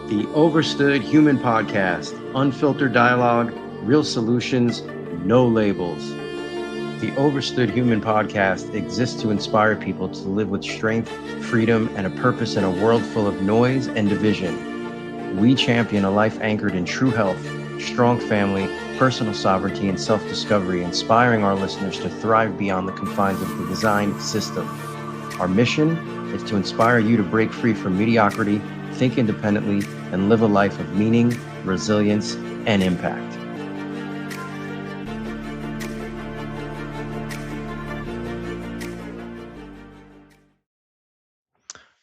The Overstood Human Podcast. Unfiltered dialogue, real solutions, no labels. The Overstood Human Podcast exists to inspire people to live with strength, freedom, and a purpose in a world full of noise and division. We champion a life anchored in true health, strong family, personal sovereignty, and self-discovery, inspiring our listeners to thrive beyond the confines of the design system. Our mission is to inspire you to break free from mediocrity, think independently, and live a life of meaning, resilience, and impact.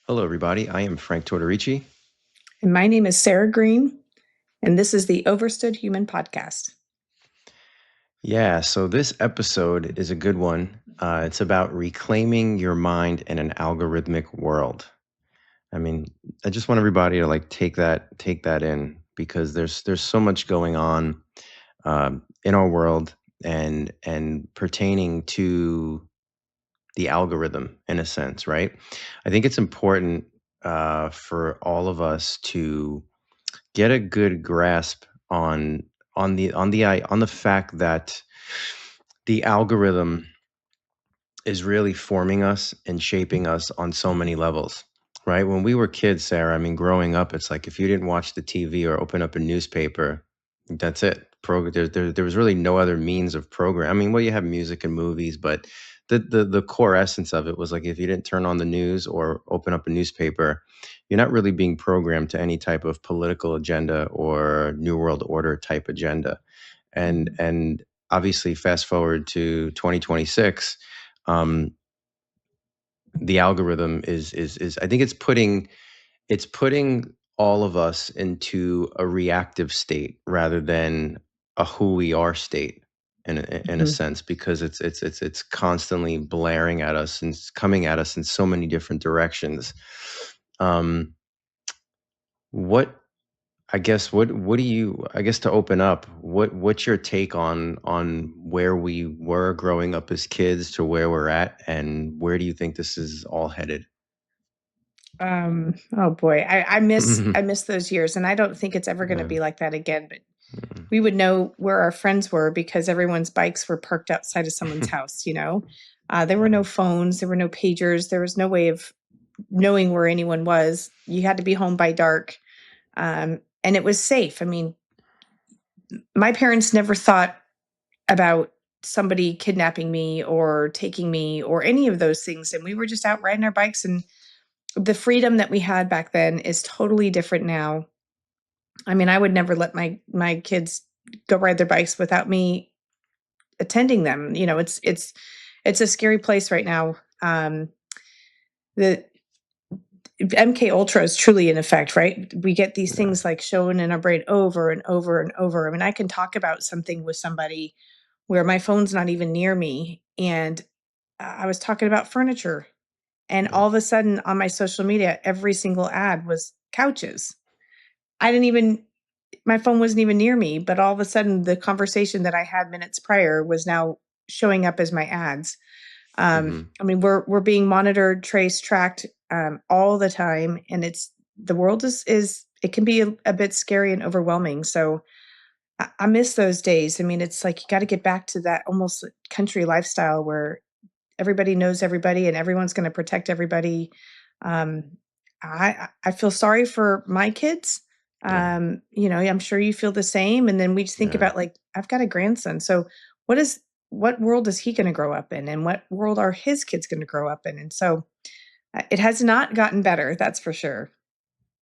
Hello, everybody. I am Frank Tortorici. And my name is Sarah Green, and this is the Overstood Human Podcast. Yeah, so this episode is a good one. It's about reclaiming your mind in an algorithmic world. I mean, I just want everybody to take that in, because there's so much going on in our world and pertaining to the algorithm, in a sense, right? I think it's important for all of us to get a good grasp on the fact that the algorithm is really forming us and shaping us on so many levels, right? When we were kids, Sarah, I mean, growing up, it's like if you didn't watch the TV or open up a newspaper, that's it. There was really no other means of program. I mean, well, you have music and movies, but the core essence of it was like if you didn't turn on the news or open up a newspaper, you're not really being programmed to any type of political agenda or New World Order type agenda. And obviously, fast forward to 2026. The algorithm is I think it's putting all of us into a reactive state rather than a who we are state in a sense, because it's constantly blaring at us and it's coming at us in so many different directions. What do you, I guess, to open up, what's your take on where we were growing up as kids to where we're at, and where do you think this is all headed? Oh boy, I miss those years, and I don't think it's ever going to be like that again. But we would know where our friends were because everyone's bikes were parked outside of someone's house. There were no phones, there were no pagers, there was no way of knowing where anyone was. You had to be home by dark, and it was safe. I mean, my parents never thought about somebody kidnapping me or taking me or any of those things, and we were just out riding our bikes, and the freedom that we had back then is totally different now. I mean, I would never let my kids go ride their bikes without me attending them. It's a scary place right now. The MK Ultra is truly in effect, right? We get these things like shown in our brain over and over and over. I mean, I can talk about something with somebody where my phone's not even near me, and I was talking about furniture. And all of a sudden on my social media, every single ad was couches. My phone wasn't even near me, but all of a sudden the conversation that I had minutes prior was now showing up as my ads. I mean, we're being monitored, traced, tracked all the time. And the world is it can be a bit scary and overwhelming. So I miss those days. I mean, it's like you got to get back to that almost country lifestyle where everybody knows everybody and everyone's going to protect everybody. I feel sorry for my kids. I'm sure you feel the same. And then we just think about I've got a grandson. So what world is he going to grow up in, and what world are his kids going to grow up in? And so it has not gotten better. That's for sure.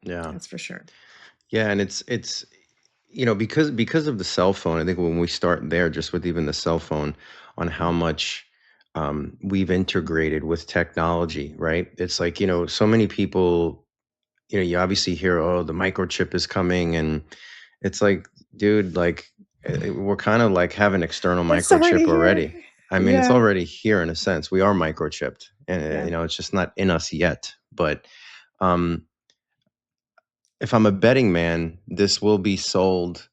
Yeah. That's for sure. Yeah. And it's, because of the cell phone, I think when we start there, just with even the cell phone, on how much we've integrated with technology, right? It's like, so many people, you obviously hear, oh, the microchip is coming, and it's like, dude, we're kind of like have an external microchip already. I mean, it's already here in a sense. We are microchipped, and it's just not in us yet. But if I'm a betting man, this will be sold.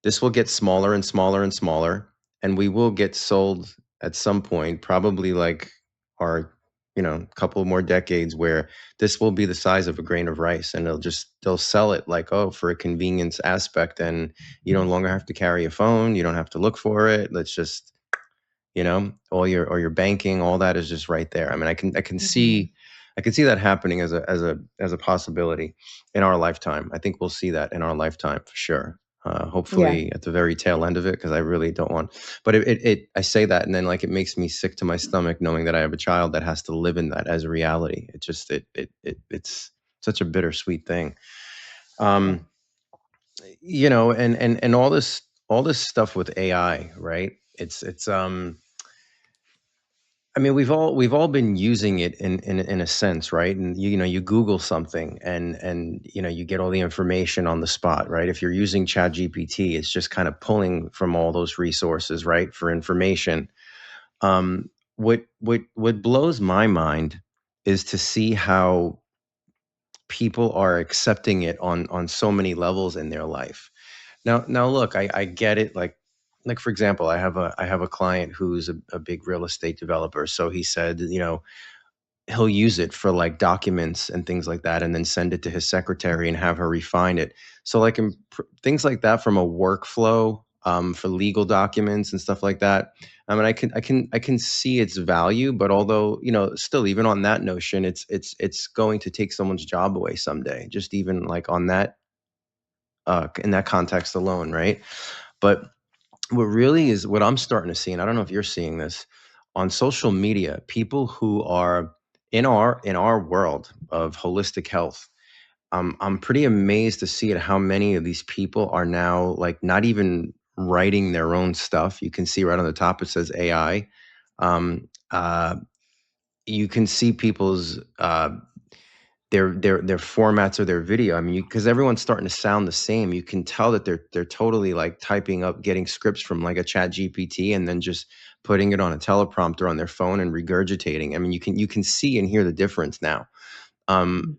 This will get smaller and smaller and smaller, and we will get sold at some point, probably like our couple more decades where this will be the size of a grain of rice, and they'll sell it like, oh, for a convenience aspect, and you no longer have to carry a phone, you don't have to look for it. Let's just, all your banking, all that is just right there. I mean, Mhm. I can see that happening as a possibility in our lifetime. I think we'll see that in our lifetime for sure. Yeah. Hopefully at the very tail end of it, because I really don't want. But I say that, and then like it makes me sick to my stomach knowing that I have a child that has to live in that as a reality. It's such a bittersweet thing. Yeah. Um, and all this stuff with AI, right? It's I mean, we've all been using it in a sense, right? And you Google something, and you get all the information on the spot, right? If you're using ChatGPT, it's just kind of pulling from all those resources, right, for information. What blows my mind is to see how people are accepting it on so many levels in their life. Now look, I get it. Like for example, I have a client who's a big real estate developer. So he said, he'll use it for like documents and things like that, and then send it to his secretary and have her refine it. So like things like that from a workflow, for legal documents and stuff like that. I mean, I can see its value, but although still, even on that notion, it's going to take someone's job away someday. Just even like on that, in that context alone, right? But what I'm starting to see, and I don't know if you're seeing this on social media, people who are in our world of holistic health. I'm pretty amazed to see it, how many of these people are now like not even writing their own stuff. You can see right on the top it says AI. Um, uh, you can see people's their formats of their video. I mean, because everyone's starting to sound the same. You can tell that they're totally like typing up, getting scripts from like a Chat GPT, and then just putting it on a teleprompter on their phone and regurgitating. I mean, you can see and hear the difference now. Um, Mhm.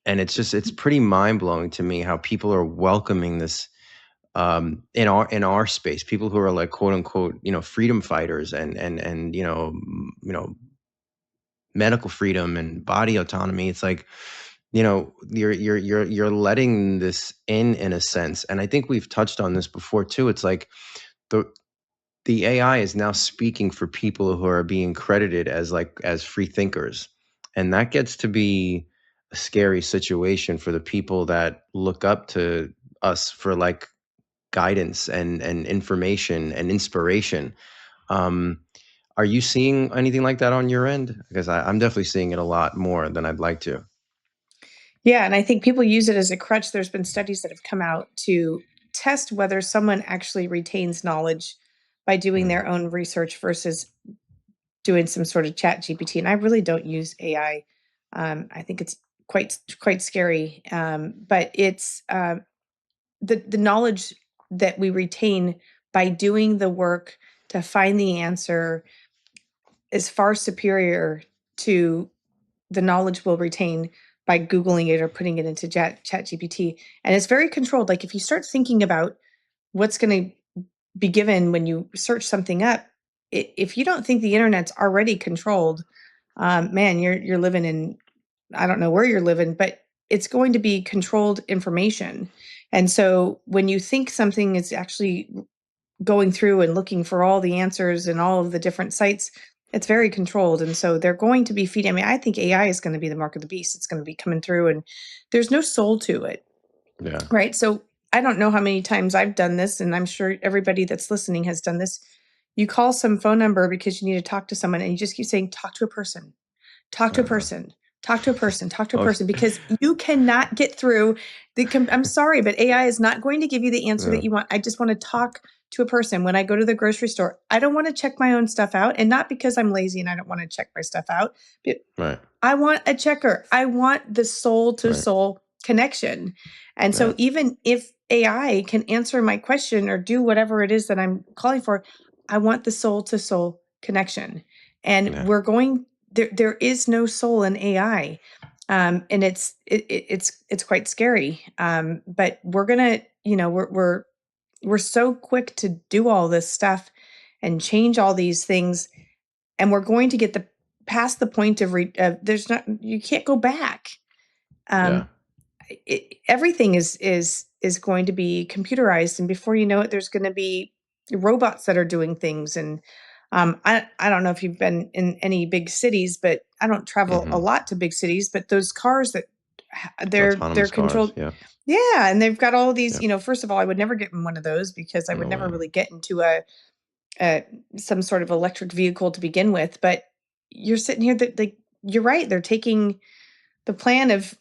and it's pretty mind blowing to me how people are welcoming this, in our space. People who are like quote unquote freedom fighters, and medical freedom and body autonomy. It's like, you're letting this in a sense. And I think we've touched on this before too. It's like the the AI is now speaking for people who are being credited as free thinkers. And that gets to be a scary situation for the people that look up to us for like guidance and information and inspiration. Um, are you seeing anything like that on your end? Because I'm definitely seeing it a lot more than I'd like to. Yeah, and I think people use it as a crutch. There's been studies that have come out to test whether someone actually retains knowledge by doing Mm, their own research versus doing some sort of chat GPT. And I really don't use AI. I think it's quite scary. But it's the knowledge that we retain by doing the work to find the answer is far superior to the knowledge we'll retain by Googling it or putting it into chat GPT. And it's very controlled. Like if you start thinking about what's going to be given when you search something up, if you don't think the internet's already controlled, man, you're living in, I don't know where you're living, but it's going to be controlled information. And so when you think something is actually going through and looking for all the answers and all of the different sites, it's very controlled. And so they're going to be feeding. I mean, I think AI is going to be the mark of the beast. It's going to be coming through, and there's no soul to it. yeah. Right. So I don't know how many times I've done this, and I'm sure everybody that's listening has done this. You call some phone number because you need to talk to someone, and you just keep saying, talk to a person, talk to a Uh-huh. person, talk to a person, talk to a Oh, person, because you cannot get through I'm sorry, but AI is not going to give you the answer yeah. that you want. I just want to talk to a person. When I go to the grocery store, I don't want to check my own stuff out. And not because I'm lazy and I don't want to check my stuff out, but Right. I want a checker. I want the soul to Right. soul connection. And so Yeah. even if AI can answer my question or do whatever it is that I'm calling for, I want the soul to soul connection. And Yeah. we're going there is no soul in AI. And it's quite scary. But we're gonna, we're so quick to do all this stuff and change all these things, and we're going to get past the point of there's not, you can't go back. Yeah. Everything is going to be computerized, and before you know it, there's going to be robots that are doing things. And I don't know if you've been in any big cities, but I don't travel a Hmm. lot to big cities. But those cars that they're Autonomous cars. controlled, Yeah. yeah, and they've got all these. Yeah. First of all, I would never get in one of those because I would No never way. really get into a some sort of electric vehicle to begin with. But you're sitting here that, like, you're right. They're taking the plan of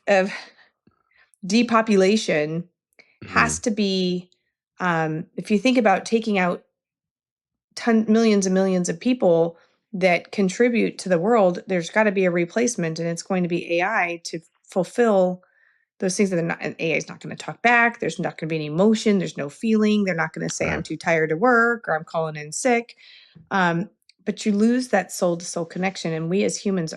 depopulation has Hmm. to be, if you think about taking out millions and millions of people that contribute to the world, there's got to be a replacement, and it's going to be AI to fulfill those things that are not. And AI is not going to talk back. There's not going to be any emotion. There's no feeling. They're not going to say, I'm Right. too tired to work, or I'm calling in sick. Um, but you lose that soul to soul connection. And we as humans,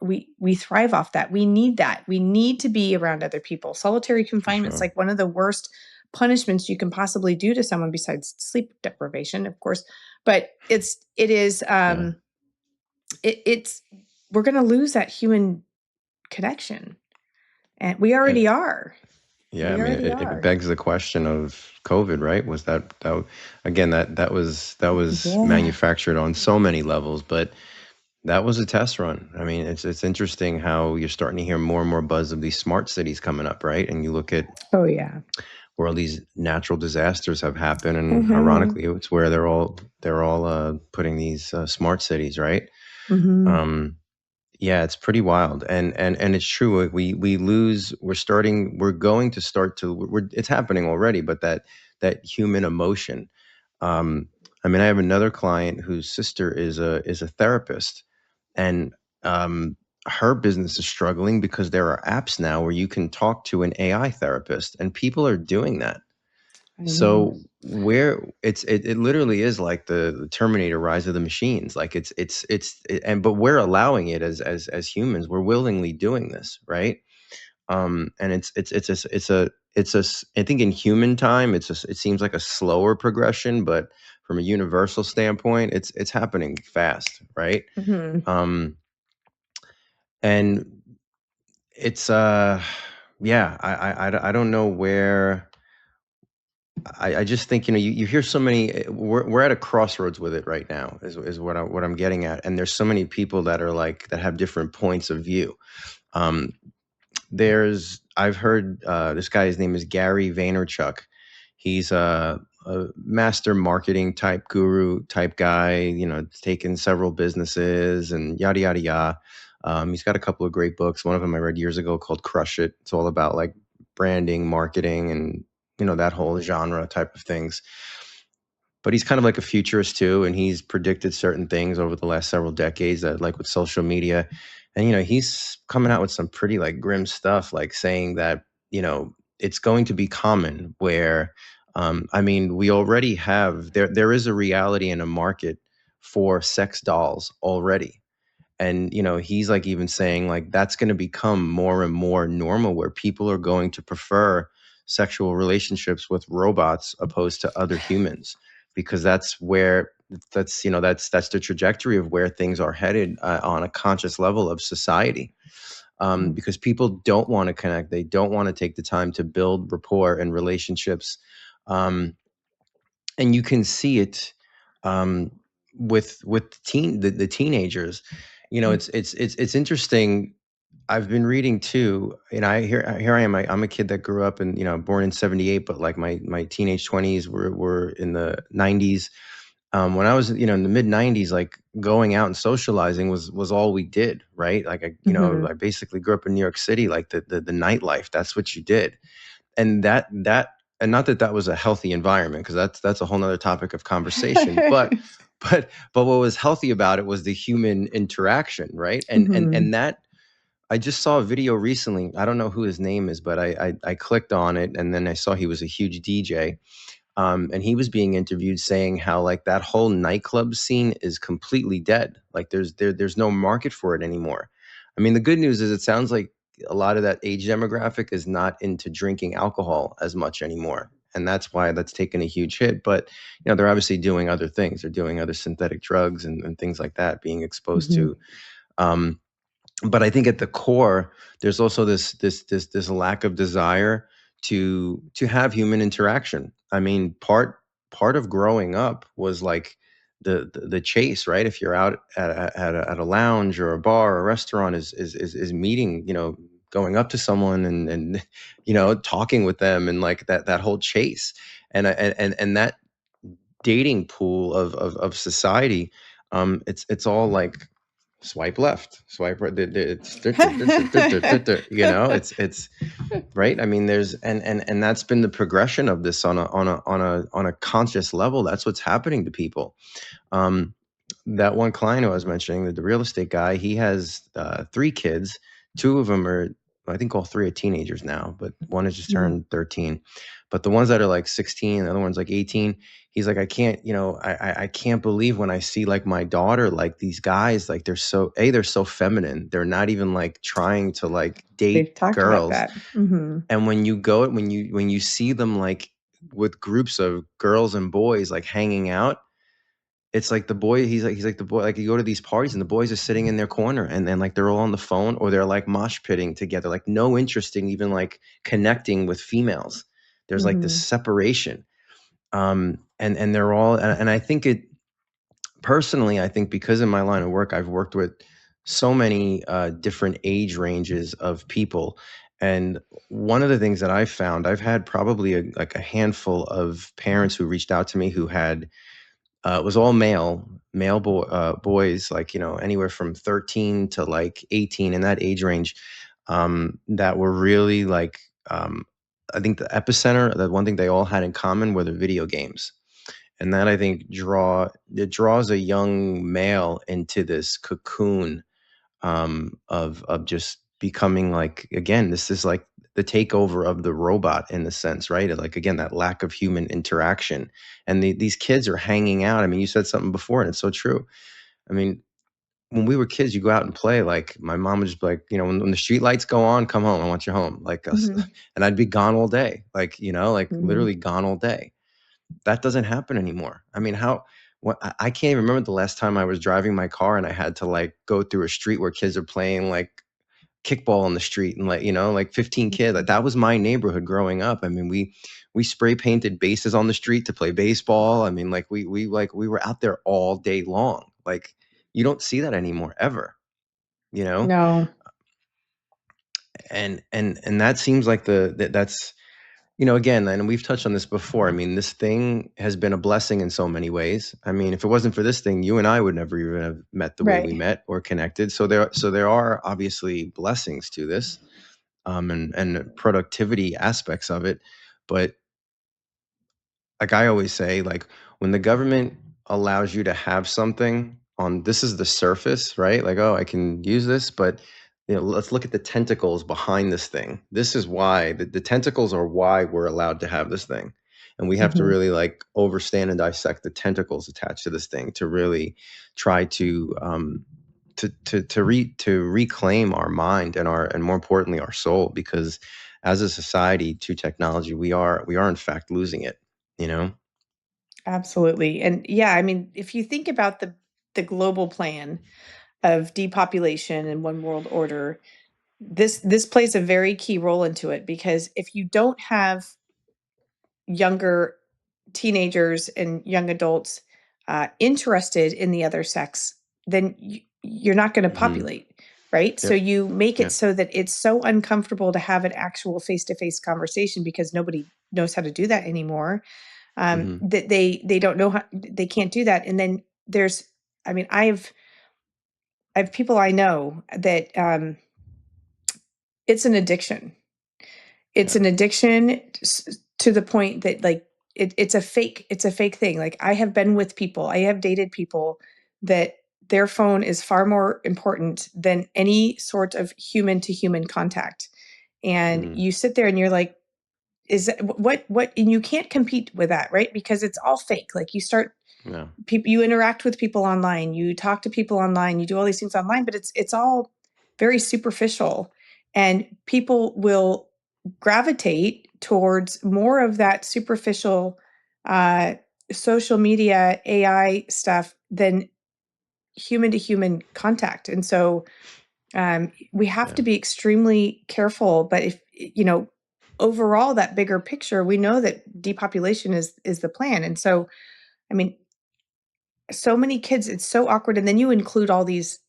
we thrive off that. We need that. We need to be around other people. Solitary For confinement is sure. like one of the worst punishments you can possibly do to someone, besides sleep deprivation, of course. But it is Yeah. it's we're going to lose that human connection, and we And already are. yeah, I We mean, already it are. begs the question of COVID, right? Was again, that was Yeah. manufactured on so many levels, but that was a test run. I mean, it's interesting how you're starting to hear more and more buzz of these smart cities coming up, right? And you look at Oh yeah. where all these natural disasters have happened, and Mhm. ironically, it's where they're all putting these smart cities, right? Mhm. Um, yeah, it's pretty wild, and it's true. We lose. We're going to start to. It's happening already, but that human emotion. Um, I mean, I have another client whose sister is a therapist, and um, her business is struggling because there are apps now where you can talk to an AI therapist, and people are doing that. I know. So where it literally is like the Terminator Rise of the Machines. Like and but we're allowing it as humans. We're willingly doing this, right? And I think in human time it seems like a slower progression, but from a universal standpoint, it's happening fast, right? Mhm. Um, and it's yeah, I don't know where. I just think, you hear so many. We're at a crossroads with it right now. Is what I'm getting at, and there's so many people that are like that have different points of view. Um, I've heard this guy. His name is Gary Vaynerchuk. He's a master marketing type guru type guy. Taken several businesses and yada yada yada. He's got a couple of great books. One of them I read years ago called Crush It. It's all about like branding, marketing, and that whole genre type of things. But he's kind of like a futurist too, and he's predicted certain things over the last several decades, that like with social media. And he's coming out with some pretty like grim stuff, like saying that it's going to be common where I mean, we already have there is a reality and a market for sex dolls already. And he's like even saying like that's going to become more and more normal, where people are going to prefer sexual relationships with robots opposed to other humans, because that's the trajectory of where things are headed on a conscious level of society. Mhm. Because people don't want to connect, they don't want to take the time to build rapport and relationships. Um, and you can see it um, with the teenagers. It's interesting. I've been reading too, and here I am. I'm a kid that grew up and born in '78, but like my teenage 20s were in the '90s. When I was in the mid '90s, like going out and socializing was all we did, right? Like I Mhm. basically grew up in New York City, like the nightlife. That's what you did, and and not that that was a healthy environment, because that's a whole nother topic of conversation. But what was healthy about it was the human interaction, right? And Mhm. that I just saw a video recently. I don't know who his name is, but I clicked on it, and then I saw he was a huge DJ. And he was being interviewed saying how like that whole nightclub scene is completely dead. Like there's no market for it anymore. I mean, the good news is it sounds like a lot of that age demographic is not into drinking alcohol as much anymore. And that's why that's taken a huge hit. But they're obviously doing other things. They're doing other synthetic drugs and things like that, being exposed Mhm. to. But I think at the core, there's also this lack of desire to have human interaction. I mean, part of growing up was like the chase, right? If you're out at a lounge or a bar or a restaurant, is meeting, going up to someone and talking with them, and like that whole chase, and that dating pool of society, it's all like swipe left, swipe right. It's right. I mean, there's and that's been the progression of this on a conscious level. That's what's happening to people. Um, that one client who I was mentioning, the real estate guy, he has 3 kids. 2 of them are, I think all 3 are teenagers now, but one has just Mhm. turned 13. But the ones that are like 16, the other one's like 18. He's like, I can't, I can't believe when I see like my daughter, like these guys, like they're so feminine. They're not even like trying to like date We've talked about girls. that. Mhm. And when you see them like with groups of girls and boys like hanging out, it's like the boy, he's like the boy, like you go to these parties and the boys are sitting in their corner and then like they're all on the phone or they're like mosh pitting together, like no interest in even like connecting with females. There's like this Mhm. separation. And they're all, and I think it personally, I think because in my line of work, I've worked with so many different age ranges of people. And one of the things that I've found, I've had probably like a handful of parents who reached out to me who had it was all boys, like anywhere from 13 to like 18 in that age range, that were really like, I think the epicenter. That one thing they all had in common were the video games, and that I think draws a young male into this cocoon, of just becoming like, again, this is like the takeover of the robot in the sense, right? Like again, that lack of human interaction, and these kids are hanging out. I mean, you said something before, and it's so true. I mean, when we were kids, you go out and play. Like my mom would just be like, when the street lights go on, come home. I want you home. Like us, Mhm. and I'd be gone all day. Like like Mhm. literally gone all day. That doesn't happen anymore. I mean, how? What, I can't even remember the last time I was driving my car and I had to like go through a street where kids are playing like kickball on the street and like like 15 kids. Like Mhm. that was my neighborhood growing up. I mean, we spray painted bases on the street to play baseball. I mean, like we were out there all day long. Like you don't see that anymore ever, you know? No. And that seems like that's, again, and we've touched on this before. I mean, this thing has been a blessing in so many ways. I mean, if it wasn't for this thing, you and I would never even have met the way we Right. met or connected. So there are obviously blessings to this, and productivity aspects of it. But like I always say, like when the government allows you to have something on, this is the surface, right? Like, oh, I can use this, but let's look at the tentacles behind this thing. This is why the tentacles are why we're allowed to have this thing. And we have to Mhm. really like overstand and dissect the tentacles attached to this thing to really try to reclaim our mind and more importantly our soul, because as a society to technology, we are in fact losing it, you know? Absolutely. And yeah, I mean, if you think about the global plan of depopulation and one world order, this plays a very key role into it because if you don't have younger teenagers and young adults interested in the other sex, then you're not going to Mhm. populate, right? So Yep. you make it Yep. so that it's so uncomfortable to have an actual face-to-face conversation because nobody knows how to do that anymore. Mhm. That they don't know how, they can't do that. And then there's, I mean, I have people I know that it's an addiction. It's Yeah. an addiction to the point that like it's a fake thing. Like I have been with people, I have dated people that their phone is far more important than any sort of human to human contact. And Mhm. you sit there and you're like, is that what and you can't compete with that, right? Because it's all fake. Like you start Yeah. people, you interact with people online, you talk to people online, you do all these things online, but it's all very superficial, and people will gravitate towards more of that superficial uh social media AI stuff than human to human contact. And so we have to Yeah. be extremely careful. But if, overall, that bigger picture, we know that depopulation is the plan. And so, I mean, so many kids, it's so awkward. And then you include all these,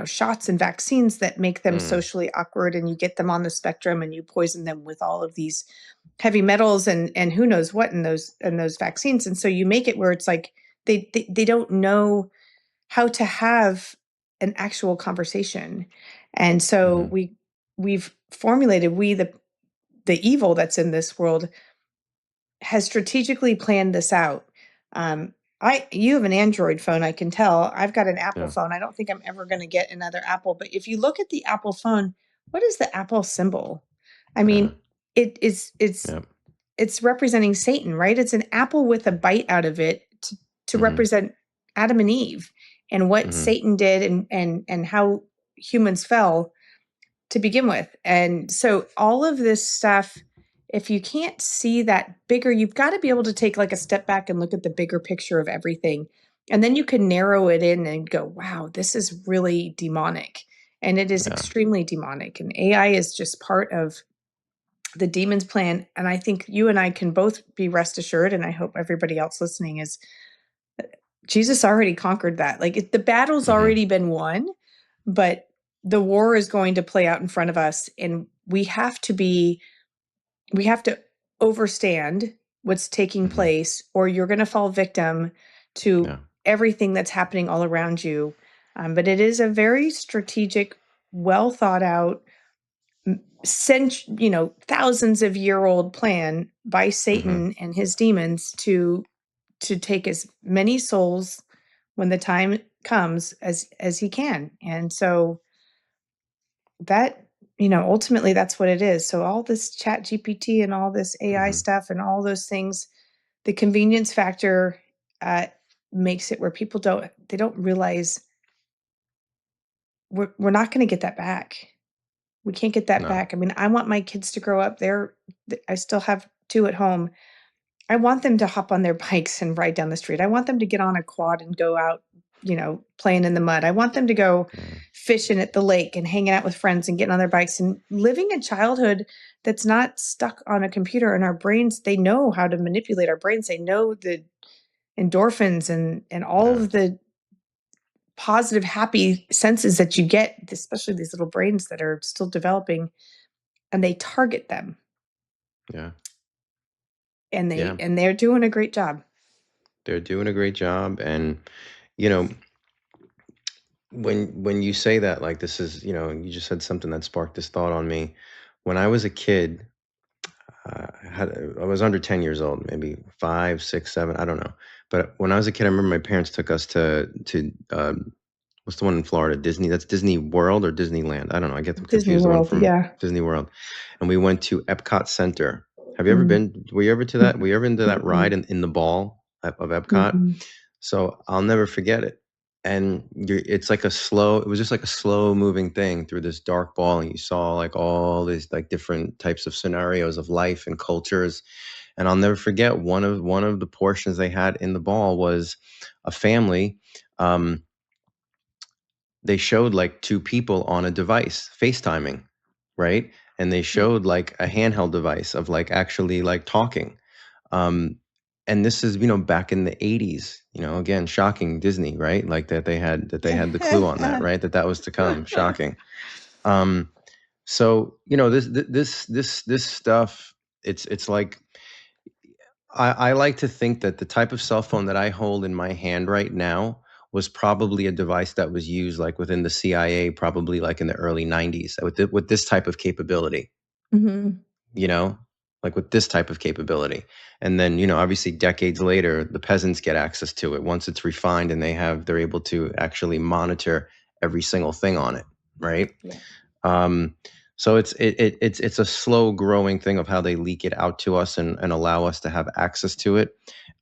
shots and vaccines that make them Mm. socially awkward, and you get them on the spectrum and you poison them with all of these heavy metals and who knows what in those vaccines. And so you make it where it's like they don't know how to have an actual conversation. And so Hmm. we've formulated, the evil that's in this world has strategically planned this out. Um, you have an Android phone, I can tell. I've got an Apple Yeah. phone. I don't think I'm ever going to get another Apple. But if you look at the Apple phone, what is the Apple symbol? I Yeah. mean, it's Yeah. it's representing Satan, right? It's an apple with a bite out of it to Hmm. represent Adam and Eve and what Hmm. Satan did and how humans fell to begin with. And so all of this stuff, if you can't see that bigger, you've got to be able to take like a step back and look at the bigger picture of everything. And then you can narrow it in and go, wow, this is really demonic. And it is Yeah. extremely demonic. And AI is just part of the demon's plan. And I think you and I can both be rest assured, and I hope everybody else listening is, Jesus already conquered that. Like the battle's Hmm. already been won, but the war is going to play out in front of us, and we have to overstand what's taking Hmm. place, or you're going to fall victim to Yeah. everything that's happening all around you. But it is a very strategic, well thought out, thousands of year old plan by Hmm. Satan and his demons to take as many souls when the time comes as he can. And so that, ultimately that's what it is. So all this chat GPT and all this AI Hmm. stuff and all those things, the convenience factor uh, makes it where people don't realize we're not going to get that back. We can't get that No. back. I mean, I want my kids to grow up. I still have two at home. I want them to hop on their bikes and ride down the street. I want them to get on a quad and go out, playing in the mud. I want them to go Yeah. fishing at the lake and hanging out with friends and getting on their bikes and living a childhood that's not stuck on a computer. And our brains, they know how to manipulate our brains. They know the endorphins and all Yeah. of the positive, happy senses that you get, especially these little brains that are still developing, and they target them, Yeah. and Yeah. they're doing a great job. They're doing a great job. And, you know, when you say that, like, this is, you just said something that sparked this thought on me. When I was a kid, I was under 10 years old, maybe 5, 6, 7, I don't know. But when I was a kid, I remember my parents took us to what's the one in Florida? Disney. That's Disney World or Disneyland. I don't know. I get them Disney confused. The one World, from yeah. Disney World. And we went to Epcot Center. Have you ever Mm. been? Were you ever to that? Were you ever into that ride Mm-mm. in the ball of Epcot? Mm-mm. So I'll never forget it. And it's like it was just like a slow moving thing through this dark ball. And you saw like all these like different types of scenarios of life and cultures. And I'll never forget one of the portions they had in the ball was a family. Um, they showed like two people on a device FaceTiming, right? And they showed like a handheld device of like actually like talking. Um, and this is, back in the 80s, again, shocking Disney, right? Like that they had the clue on that, right? That was to come. Shocking. Um, so, this stuff, it's like I like to think that the type of cell phone that I hold in my hand right now was probably a device that was used like within the CIA, probably like in the early 90s with this type of capability, Mhm. you know, like with this type of capability. And then, obviously decades later, the peasants get access to it once it's refined and they're able to actually monitor every single thing on it, right? Yeah. Um, so it's a slow growing thing of how they leak it out to us and allow us to have access to it,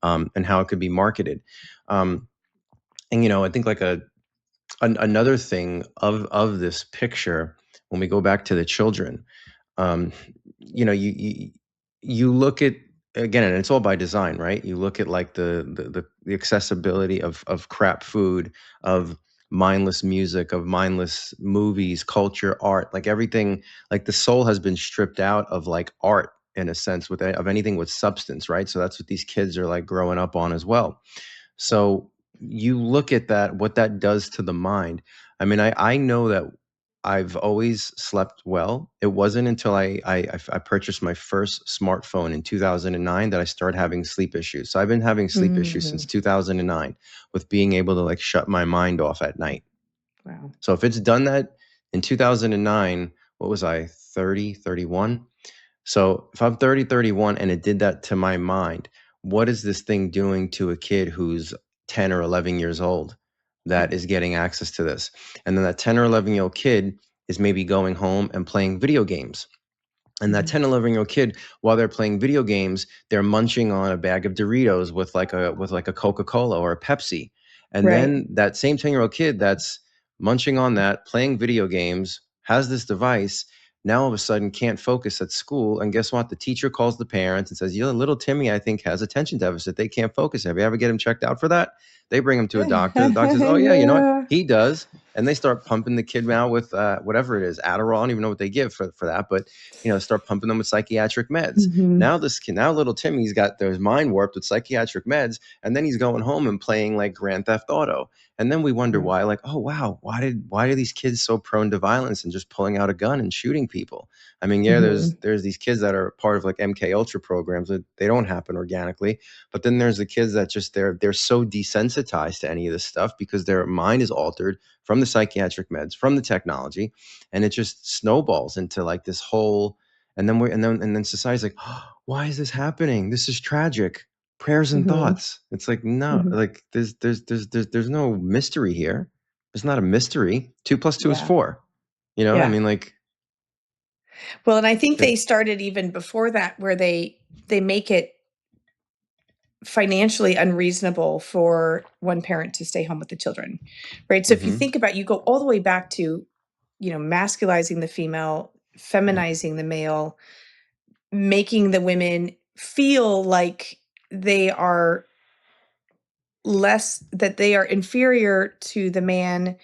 and how it could be marketed. Um, and I think like another thing of this picture, when we go back to the children, um, you look at, again, and it's all by design, right? You look at like the accessibility of crap food, of mindless music, of mindless movies, culture, art, like everything, like the soul has been stripped out of like art in a sense with of anything with substance, right? So that's what these kids are like growing up on as well. So you look at that, what that does to the mind. I mean, I know that I've always slept well. It wasn't until I purchased my first smartphone in 2009 that I started having sleep issues. So I've been having sleep issues since Mhm. 2009 with being able to like shut my mind off at night. Wow. So if it's done that in 2009, what was I, 30, 31? So if I'm 30, 31, and it did that to my mind, what is this thing doing to a kid who's 10 or 11 years old that Yeah. is getting access to this? And then that 10 or 11-year-old kid is maybe going home and playing video games. And that Mhm. 10, 11-year-old kid, while they're playing video games, they're munching on a bag of Doritos with like a Coca-Cola or a Pepsi. And Right. then that same 10-year-old kid that's munching on that, playing video games, has this device, now all of a sudden can't focus at school. And guess what? The teacher calls the parents and says, "You know, little Timmy, I think, has attention deficit. They can't focus. Have you ever get him checked out for that?" They bring him to a doctor. The doctor says, "Oh yeah, you know what? Yeah. He does." And they start pumping the kid out with whatever it is, Adderall. I don't even know what they give for that, but start pumping them with psychiatric meds. Mhm. Now this kid, now little Timmy's got his mind warped with psychiatric meds, and then he's going home and playing like Grand Theft Auto. And then we wonder Yeah. why, like, oh wow, why are these kids so prone to violence and just pulling out a gun and shooting people? I mean, yeah, there's Mhm. there's these kids that are part of like MK Ultra programs that they don't happen organically, but then there's the kids that just they're so desensitized to any of this stuff because their mind is altered from the psychiatric meds, from the technology, and it just snowballs into like this whole. And then society's like, oh, why is this happening? This is tragic. Prayers and Mhm. thoughts. It's like, no, Mhm. like there's no mystery here. There's not a mystery. 2 plus 2 is Yeah. 4. I Yeah. mean, like, Well, and I think it, they started even before that where they make it financially unreasonable for one parent to stay home with the children. Right? So if you mm-hmm, think about you go all the way back to, masculizing the female, yeah, feminizing the male, making the women feel like they are that they are inferior to the man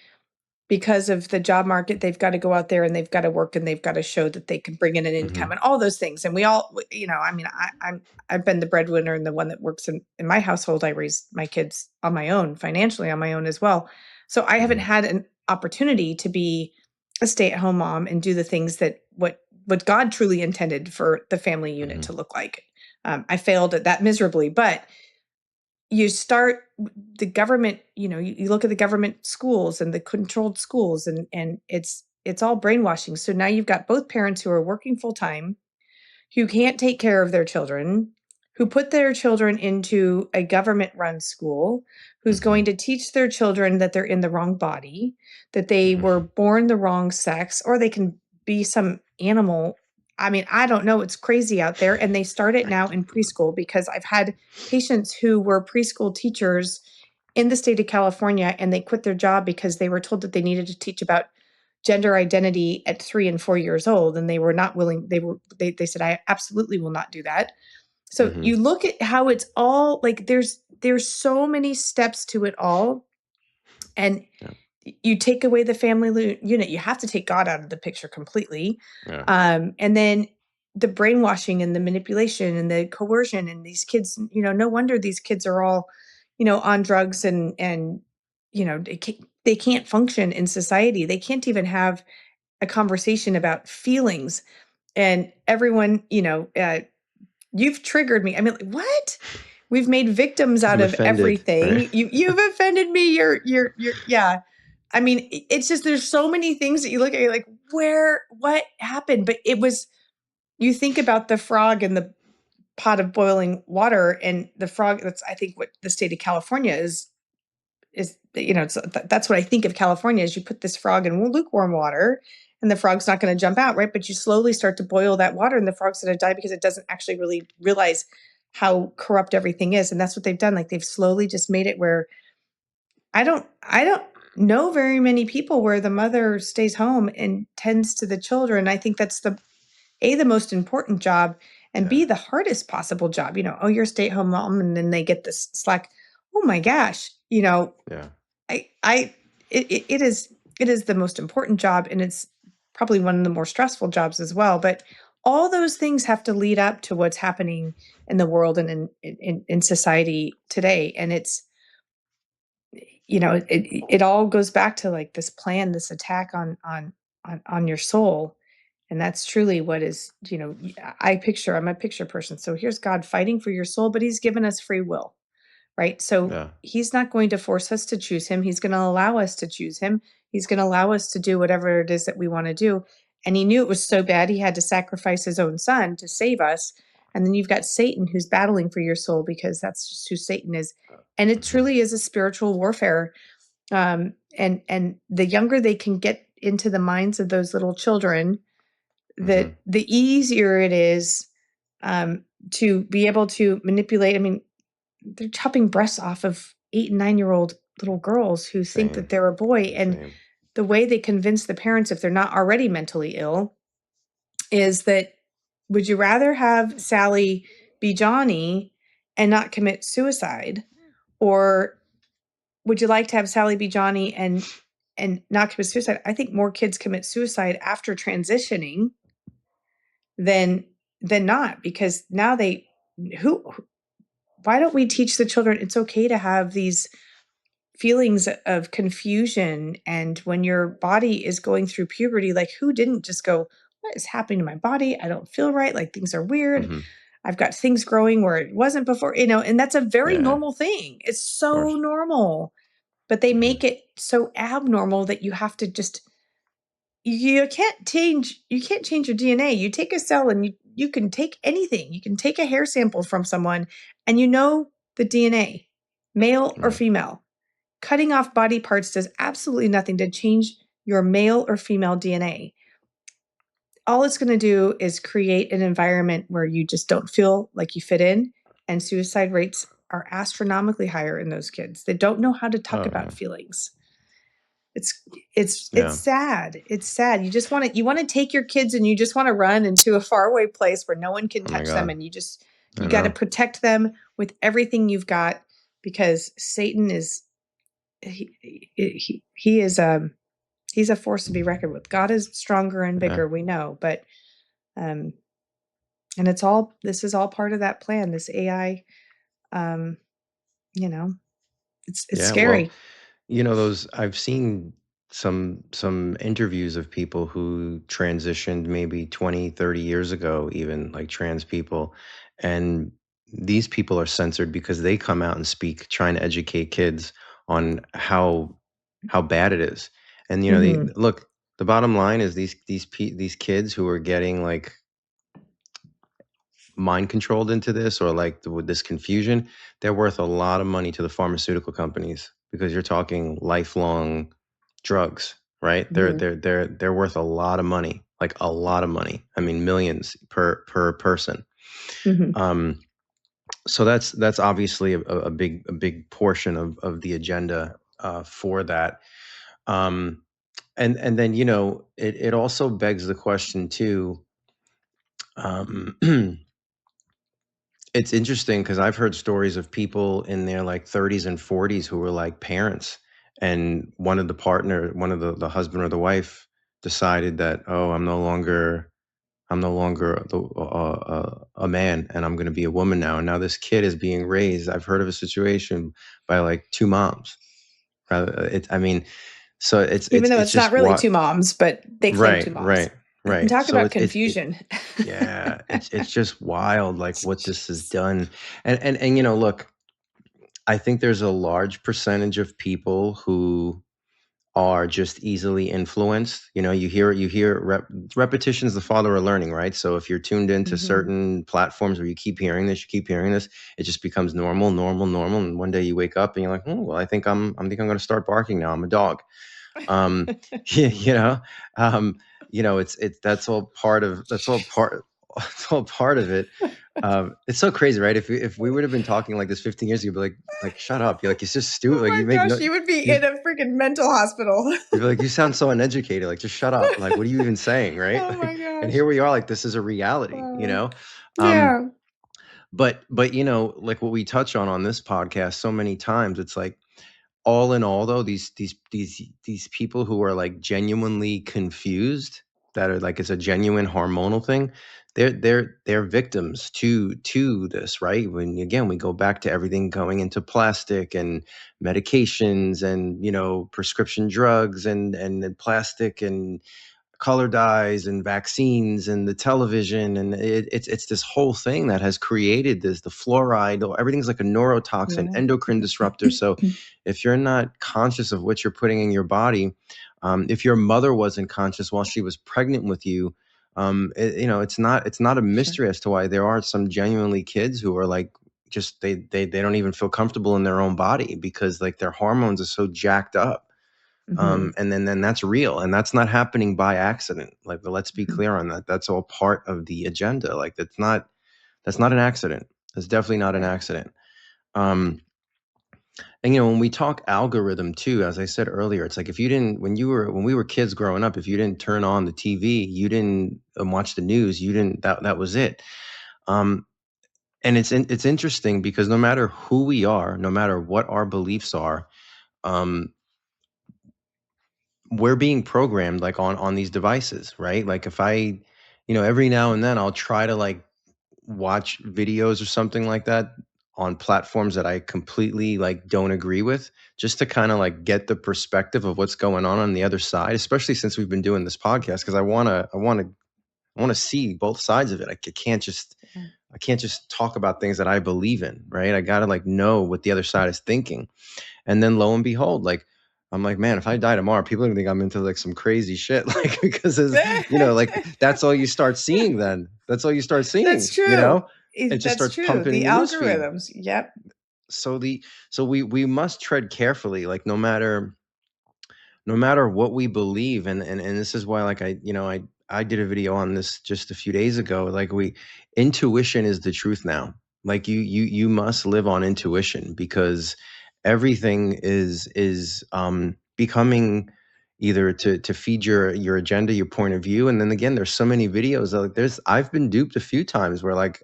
because of the job market. They've got to go out there and they've got to work and they've got to show that they can bring in an mm-hmm, income and all those things. And we all, I mean, I've been the breadwinner and the one that works in my household. I raised my kids on my own, financially on my own as well. So I haven't mm-hmm, had an opportunity to be a stay-at-home mom and do the things that what God truly intended for the family unit mm-hmm, to look like. I failed at that miserably, but you start the government, you look at the government schools and the controlled schools, and it's all brainwashing. So now you've got both parents who are working full time, who can't take care of their children, who put their children into a government run school, who's mm-hmm, going to teach their children that they're in the wrong body, that they were mm-hmm. born the wrong sex, or they can be some animal. I mean, I don't know. It's crazy out there. And they start it now in preschool because I've had patients who were preschool teachers in the state of California and they quit their job because they were told that they needed to teach about gender identity at 3 and 4 years old, and they were not willing. They said, I absolutely will not do that. So Mm-hmm. you look at how it's all like there's so many steps to it all, and Yeah, you take away the family unit, you have to take God out of the picture completely. yeah, And then the brainwashing and the manipulation and the coercion, and these kids, no wonder these kids are all, on drugs, and they can't function in society. They can't even have a conversation about feelings. And everyone, you've triggered me. I mean, like, what? We've made victims out I'm of offended, right? everything. You've offended me. You're yeah. I mean, it's just there's so many things that you look at, you're like, what happened? But it was, you think about the frog in the pot of boiling water, and the frog, that's I think what the state of California is, that's what I think of California is. You put this frog in lukewarm water and the frog's not going to jump out, right? But you slowly start to boil that water and the frog's going to die because it doesn't actually really realize how corrupt everything is. And that's what they've done. Like they've slowly just made it where I don't know very many people where the mother stays home and tends to the children. I think that's the most important job, and Yeah, B, the hardest possible job. Oh, you're a stay-at-home mom, and then they get this slack. Oh my gosh. yeah. I it is the most important job, and it's probably one of the more stressful jobs as well. But all those things have to lead up to what's happening in the world and in society today. And it's, it all goes back to like this plan, this attack on your soul. And that's truly what is, I'm a picture person. So here's God fighting for your soul, but he's given us free will, right? So Yeah. he's not going to force us to choose him. He's going to allow us to choose him. He's going to allow us to do whatever it is that we want to do. And he knew it was so bad, he had to sacrifice his own son to save us. And then you've got Satan who's battling for your soul, because that's just who Satan is. And it Mhm. truly is a spiritual warfare. And the younger they can get into the minds of those little children, Mhm. the easier it is to be able to manipulate. I mean, they're chopping breasts off of 8 and 9-year-old little girls who think that Same. they're a boy. And Same. the way they convince the parents, if they're not already mentally ill, is that, would you rather have Sally be Johnny and not commit suicide? Or would you like to have Sally be Johnny and not commit suicide? I think more kids commit suicide after transitioning than not, because now who why don't we teach the children it's okay to have these feelings of confusion? And when your body is going through puberty, like, who didn't just go, what is happening to my body? I don't feel right. Like, things are weird. Mhm. I've got things growing where it wasn't before, and that's a very Yeah. normal thing. It's Of so course. normal, but they Mhm. make it so abnormal that you have to just, you can't change your DNA. You take a cell and you can take anything. You can take a hair sample from someone and the DNA, male or Yeah. female. Cutting off body parts does absolutely nothing to change your male or female DNA. All it's going to do is create an environment where you just don't feel like you fit in, and suicide rates are astronomically higher in those kids. They don't know how to talk Oh, yeah. about feelings. It's it's Yeah. sad. It's sad. You want to take your kids and you just want to run into a faraway place where no one can Oh my touch them, God. and I you got to know. protect them with everything you've got, because Satan is he is he's a force to be reckoned with. God is stronger and Yeah. bigger, we know, but um and this is all part of that plan, this AI. um you know it's Yeah. Well, scary. those I've seen some interviews of people who transitioned maybe 20, 30 years ago, even like trans people. And these people are censored because they come out and speak trying to educate kids on how bad it is. And they Hmm. look, the bottom line is these kids who are getting like mind controlled into this, or like with this confusion, they're worth a lot of money to the pharmaceutical companies, because you're talking lifelong drugs, right? They're Hmm. they're they're they're worth a lot of money, like a lot of money. I mean, millions per person. Hmm. Um, so that's obviously a big portion of the agenda for that. Um, and then it also begs the question too. Um, It's interesting because I've heard stories of people in their like 30s and 40s who were like parents, and one of the husband or the wife decided that, oh, I'm no longer a man, and I'm going to be a woman now. And now this kid is being raised. I've heard of a situation by like two moms. I mean, so it's Even it's though it's it's not just really what. two moms, but they claim Right, two moms. right, right. Talk So about it confusion. yeah, it's just wild, like what this has Jeez. done. And look, I think there's a large percentage of people who are just easily influenced. You hear repetition's the father of learning, right? So if you're tuned into Hmm. certain platforms where you keep hearing this, it just becomes normal, normal, normal. And one day you wake up and you're like, oh, well, I think I'm going to start barking now. I'm a dog. Um, yeah, it's that's all part of it. It's so crazy, right? If we would have been talking like this 15 years ago, you'd be like, shut up. You're like, it's just stupid. Oh Like you my make gosh, no, you would be you, in a freaking mental hospital. you'd be like, you sound so uneducated. Like, just shut up. Like, what are you even saying, right? Oh my And gosh. here we are, like, this is a reality, you Wow. know? Um, Yeah. but like what we touch on this podcast so many times, it's like, all in all, though, these people who are like genuinely confused, that are like, it's a genuine hormonal thing, they're victims to this, right? When again we go back to everything going into plastic and medications and prescription drugs and plastic and color dyes and vaccines and the television, and it's this whole thing that has created this, the fluoride, or everything's like a neurotoxin, Yeah. endocrine disruptor. So if you're not conscious of what you're putting in your body, if your mother wasn't conscious while she was pregnant with you, it's not a Sure. mystery as to why there are some genuinely kids who are like, just they don't even feel comfortable in their own body because like their hormones are so jacked up. Mhm. And then that's real, and that's not happening by accident. Like, let's be Mhm. clear on that. That's all part of the agenda. Like, that's not an accident. It's definitely not an Right. accident. Um, and when we talk algorithm too, as I said earlier, it's like, if you didn't, when we were kids growing up, if you didn't turn on the TV, you didn't watch the news, you didn't, that was it. Um, and it's interesting because no matter who we are, no matter what our beliefs are, um, we're being programmed like on these devices, right? Like, if I, every now and then I'll try to like watch videos or something like that on platforms that I completely like don't agree with, just to kind of like get the perspective of what's going on the other side, especially since we've been doing this podcast, because I want to see both sides of it. Yeah. I can't just talk about things that I believe in, right? I got to like know what the other side is thinking. And then lo and behold, like, I'm like, man, if I die tomorrow, people are gonna think I'm into like some crazy shit. Like, because like, that's all you start seeing then. That's all you start That's seeing, true. It just That's starts true. pumping in The your newsfeed. algorithms. Yep. So we must tread carefully, like, no matter what we believe. And this is why, like, I did a video on this just a few days ago. Like, intuition is the truth now. Like, you must live on intuition, because everything is becoming either to feed your agenda, your point of view. And then again, there's so many videos, like, I've been duped a few times where, like,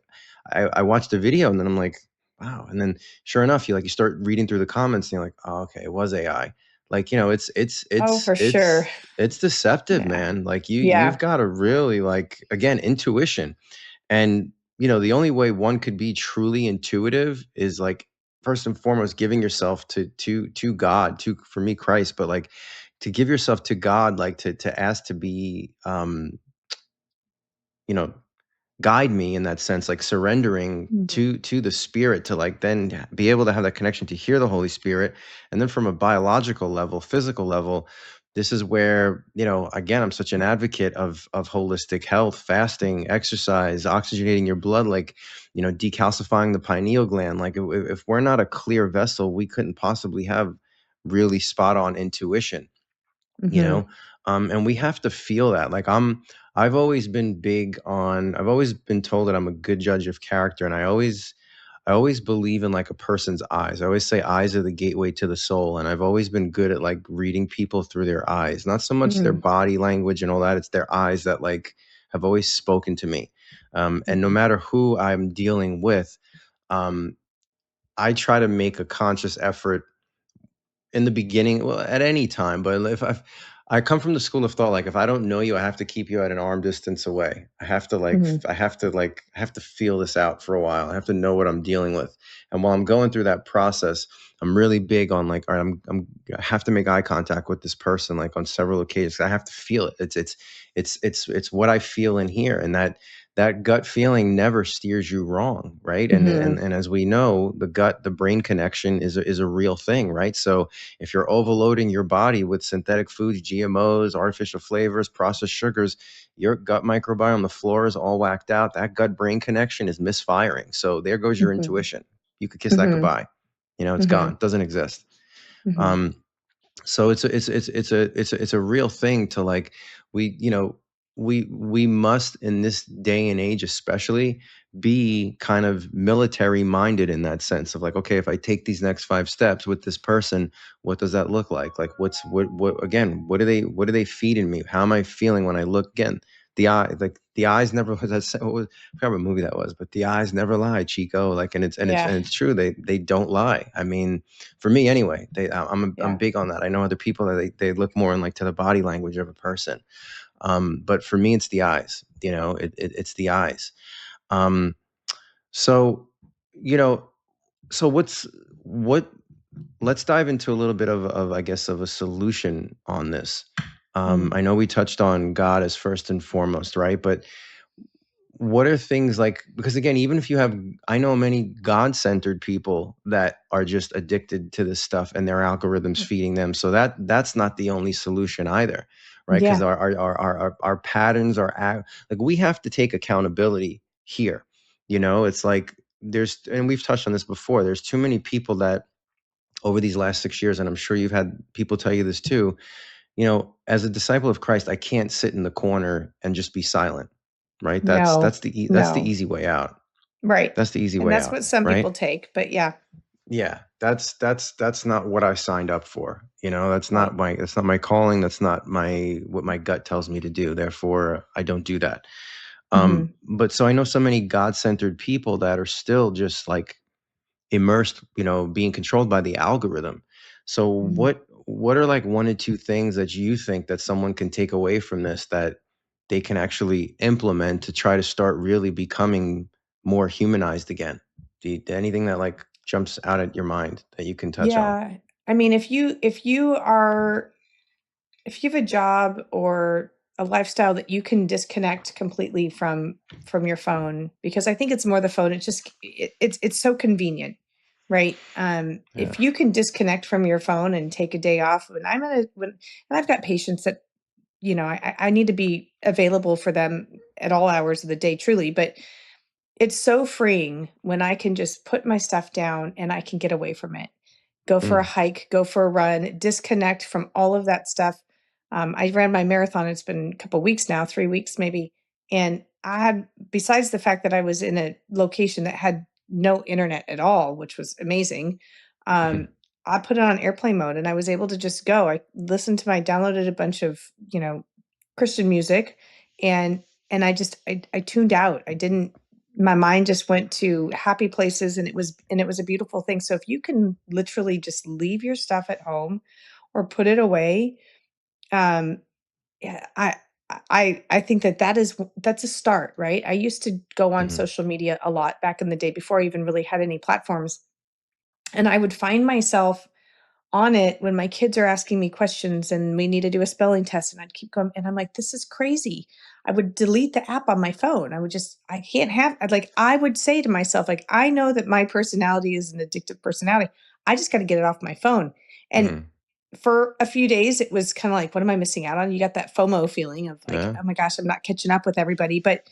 I watched a video and then I'm like, wow. And then sure enough, you start reading through the comments and you're like, oh, okay, it was AI. Like, Oh, for sure. it's deceptive, Yeah. man. Like, you've Yeah. got to really, like, again, intuition. And the only way one could be truly intuitive is, like, first and foremost, giving yourself to God, to, for me, Christ, but like, to give yourself to God, like, to ask to be, you know guide me in that sense, like surrendering Mhm. to the spirit, to like then be able to have that connection to hear the Holy Spirit. And then from a biological level, physical level, this is where, again, I'm such an advocate of holistic health, fasting, exercise, oxygenating your blood, like, decalcifying the pineal gland. Like, if we're not a clear vessel, we couldn't possibly have really spot on intuition, you Mhm. know and we have to feel that. Like, I've always been told that I'm a good judge of character, and I always believe in, like, a person's eyes. I always say eyes are the gateway to the soul, and I've always been good at like reading people through their eyes, not so much their Mhm. body language and all that. It's their eyes that, like, have always spoken to me. And no Mhm. matter who I'm dealing with, um I try to make a conscious effort in the beginning, well, at any time, but if I come from the school of thought, like, if I don't know you, I have to keep you at an arm distance away. I have to like Mhm. I have to feel this out for a while. I have to know what I'm dealing with. And while I'm going through that process, I'm really big on, like, all right, I have to make eye contact with this person, like, on several occasions. I have to feel it. It's what I feel in here, and that gut feeling never steers you wrong, right? And and Mhm. and as we know, the brain connection is a real thing, right? So if you're overloading your body with synthetic foods, GMOs, artificial flavors, processed sugars, your gut microbiome, the floor is all whacked out. That gut brain connection is misfiring. So there goes your Mhm. intuition. You could kiss that Mhm. goodbye. It's gone. Mhm. It doesn't exist. Mhm. Um, so it's a real thing to, like, we you know we must, in this day and age especially, be kind of military minded in that sense of, like, okay, if I take these next 5 steps with this person, what does that look like? Like, what again, what are they feeding me? How am I feeling when I look again? the eyes never was. I forgot what movie that was, but the eyes never lie, Chico. Like, Yeah. and it's true. They don't lie. I mean, for me anyway. I'm Yeah. big on that. I know other people that they look more in like to the body language of a person. But for me, it's the eyes. It's the eyes. Um, so, you know, so what? Let's dive into a little bit of I guess of a solution on this. Mm. I know we touched on God as first and foremost, right? But what are things like, because again, even if you have, I know many God-centered people that are just addicted to this stuff and their algorithms feeding them. So that's not the only solution either, right? Because Yeah. our patterns like we have to take accountability here. It's like and we've touched on this before, there's too many people that over these last 6 years, and I'm sure you've had people tell you this too, as a disciple of Christ, I can't sit in the corner and just be silent, right? No. That's the No. easy way out. Right. That's the easy And way that's out, what some people right? take, but yeah. Yeah, that's not what I signed up for. Right. That's not my calling. That's not what my gut tells me to do. Therefore, I don't do that. Mhm. But so I know so many God-centered people that are still just like immersed, being controlled by the algorithm. So Mhm. what are like one or two things that you think that someone can take away from this that they can actually implement to try to start really becoming more humanized again? Anything that like jumps out at your mind that you can touch on? Yeah. I mean, if you have a job or a lifestyle that you can disconnect completely from your phone, because I think it's more the phone, it's so convenient, right? Yeah. If you can disconnect from your phone and take a day off, and I've got patients that, I need to be available for them at all hours of the day, truly, but it's so freeing when I can just put my stuff down and I can get away from it. Go for a Mm, hike, go for a run, disconnect from all of that stuff. I ran my marathon. It's been a couple weeks now, 3 weeks maybe. And I had, besides the fact that I was in a location that had no internet at all, which was amazing, mhm, um, I put it on airplane mode and I was able to just go. Downloaded a bunch of, Christian music, and I tuned out. I didn't My mind just went to happy places, and it was a beautiful thing. So if you can literally just leave your stuff at home or put it away, um yeah, I think that's a start, right? I used to go on mhm, social media a lot back in the day before I even really had any platforms, and I would find myself on it when my kids are asking me questions and we need to do a spelling test, and I'd keep going, and I'm like, this is crazy. I would delete the app on my phone. I can't have, I would say to myself, like, I know that my personality is an addictive personality. I just got to get it off my phone. And mhm. for a few days, it was kind of like, what am I missing out on? You got that FOMO feeling of like, Yeah, oh my gosh, I'm not catching up with everybody. But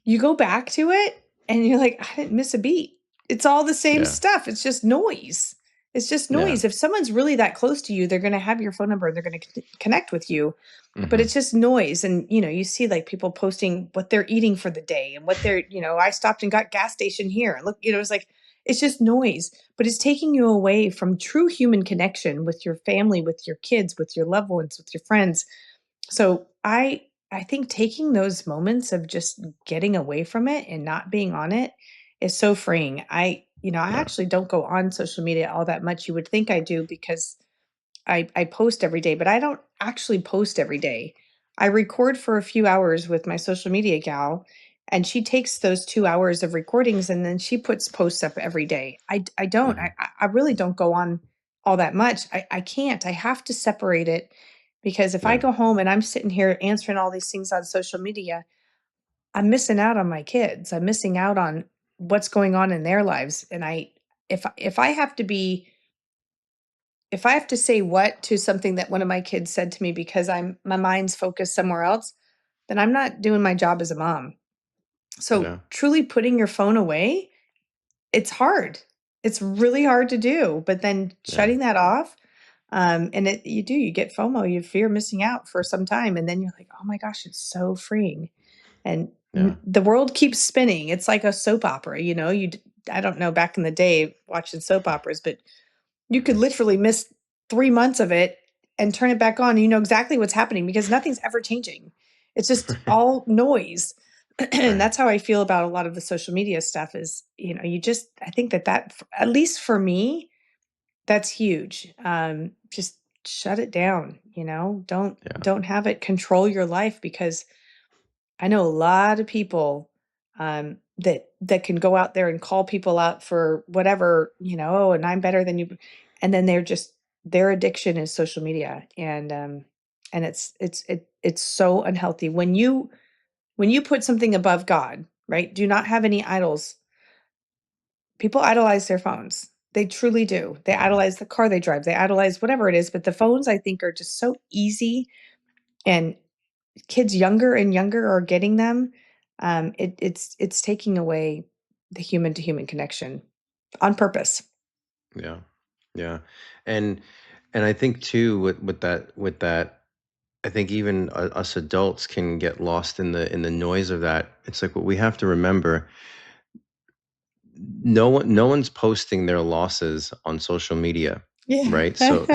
you go back to it and you're like, I didn't miss a beat. It's all the same yeah, stuff. It's just noise. It's just yeah. noise. If someone's really that close to you, they're going to have your phone number and they're going to connect with you. But Mhm, it's just noise. And, you see like people posting what they're eating for the day and I stopped and got gas station here. And look, it's like, it's just noise, but it's taking you away from true human connection with your family, with your kids, with your loved ones, with your friends. So I think taking those moments of just getting away from it and not being on it is so freeing. I yeah, actually don't go on social media all that much. You would think I do because I post every day, but I don't actually post every day. I record for a few hours with my social media gal, and she takes those 2 hours of recordings and then she puts posts up every day. I don't. mhm, I really don't go on all that much. I can't. I have to separate it, because if I yeah, go home and I'm sitting here answering all these things on social media, I'm missing out on my kids. I'm missing out on what's going on in their lives. And if I have to be if I have to say what to something that one of my kids said to me because my mind's focused somewhere else, then I'm not doing my job as a mom. So yeah, truly putting your phone away, it's hard. It's really hard to do. But then yeah, shutting that off, and you get FOMO, you fear missing out for some time, and then you're like, oh my gosh, it's so freeing. And yeah. the world keeps spinning. It's like a soap opera, I don't know back in the day watching soap operas, but you could Mhm. literally miss 3 months of it and turn it back on, and you know exactly what's happening because nothing's ever changing. It's just all noise. And Right. that's how I feel about a lot of the social media stuff is, I think that at least for me, that's huge. Just shut it down, Yeah. don't have it control your life, because I know a lot of people that can go out there and call people out for whatever, oh, and I'm better than you, and then their addiction is social media, and it's so unhealthy when you put something above God, right? Do not have any idols. People idolize their phones. They truly do. They Yeah. idolize the car they drive. They idolize whatever it is, but the phones, I think, are just so easy, and kids younger and younger are getting them. It's taking away the human to human connection on purpose. Yeah. Yeah. And I think too with that, I think even us adults can get lost in the noise of that. It's like what we have to remember. No one's posting their losses on social media, Yeah. right? So,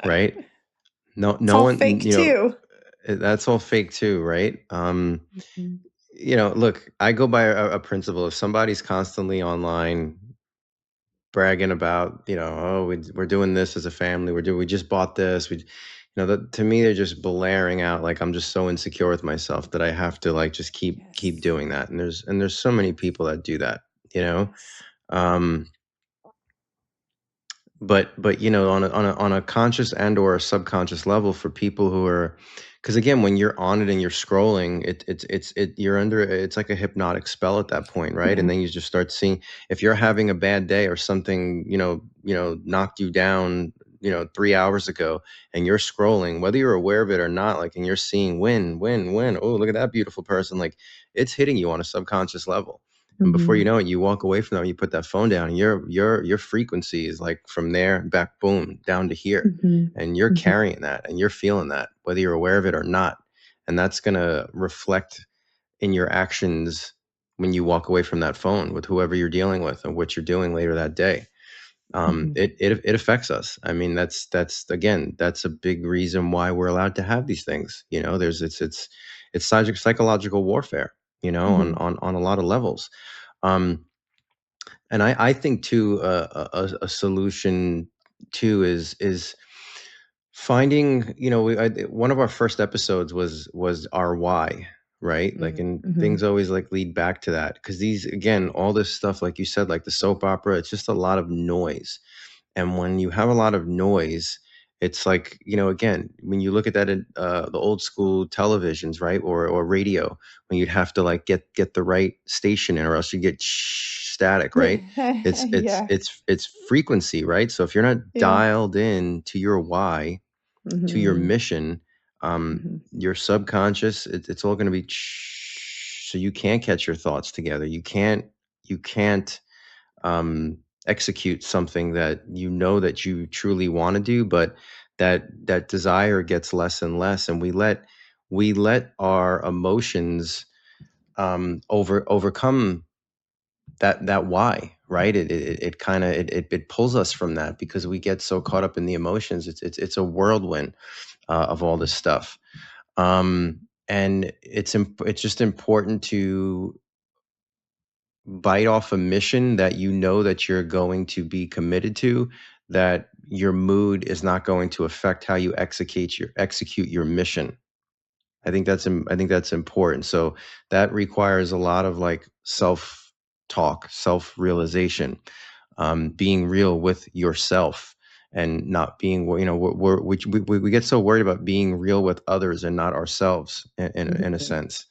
right? No, It's no all one, fake too. that's all fake too, right? Mhm. Look, I go by a principle. If somebody's constantly online bragging about, oh, we're doing this as a family. We just bought this. That to me, they're just blaring out like I'm just so insecure with myself that I have to like just keep Yes. doing that. And there's so many people that do that, you know. Yes. Um, but on a conscious and or a subconscious level for people who are, because again, when you're on it and you're scrolling, you're under, it's like a hypnotic spell at that point, right? And Mhm. then you just start seeing, if you're having a bad day or something, knocked you down 3 hours ago, and you're scrolling, whether you're aware of it or not, like, and you're seeing win, oh, look at that beautiful person, like, it's hitting you on a subconscious level. And before you Mhm. know it, you walk away from them, you put that phone down, and your frequency is like from there back, boom, down to here. Mhm. And you're Mhm. carrying that and you're feeling that, whether you're aware of it or not. And that's gonna reflect in your actions when you walk away from that phone with whoever you're dealing with and what you're doing later that day. Mhm. It affects us. I mean, that's again, that's a big reason why we're allowed to have these things. There's it's psychological warfare, on Mhm. on a lot of levels. um, and I think too, a solution too is finding, one of our first episodes was our why, right? Like, Mhm. and things Mhm. always like lead back to that, because these, again, all this stuff, like you said, like the soap opera, it's just a lot of noise. And when you have a lot of noise, it's like, again, when you look at that in the old school televisions, right, or radio, when you'd have to like get the right station in, or else you get static, right? It's it's Yeah. it's it's frequency, right? So if you're not Yeah. dialed in to your why, to your Mhm. mission, Mhm. your subconscious, it's all going to be so you can't catch your thoughts together. You can't execute something that that you truly want to do, but that desire gets less and less, and we let our emotions overcome that why, right? It kind of it pulls us from that, because we get so caught up in the emotions. It's a whirlwind of all this stuff. And it's just important to bite off a mission that that you're going to be committed to, that your mood is not going to affect how you execute your mission. I think that's important. So that requires a lot of like self talk, self realization, being real with yourself, and not being, we get so worried about being real with others and not ourselves, in a Mhm. sense,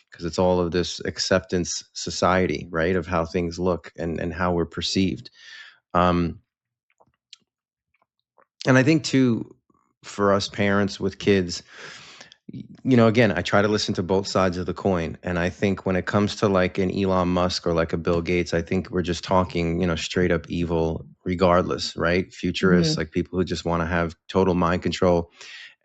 because it's all of this acceptance society, right, of how things look and how we're perceived. um, and I think too, for us parents with kids, again, I try to listen to both sides of the coin. And I think when it comes to like an Elon Musk or like a Bill Gates, I think we're just talking, straight up evil regardless, right? Futurists, Mhm. like people who just want to have total mind control.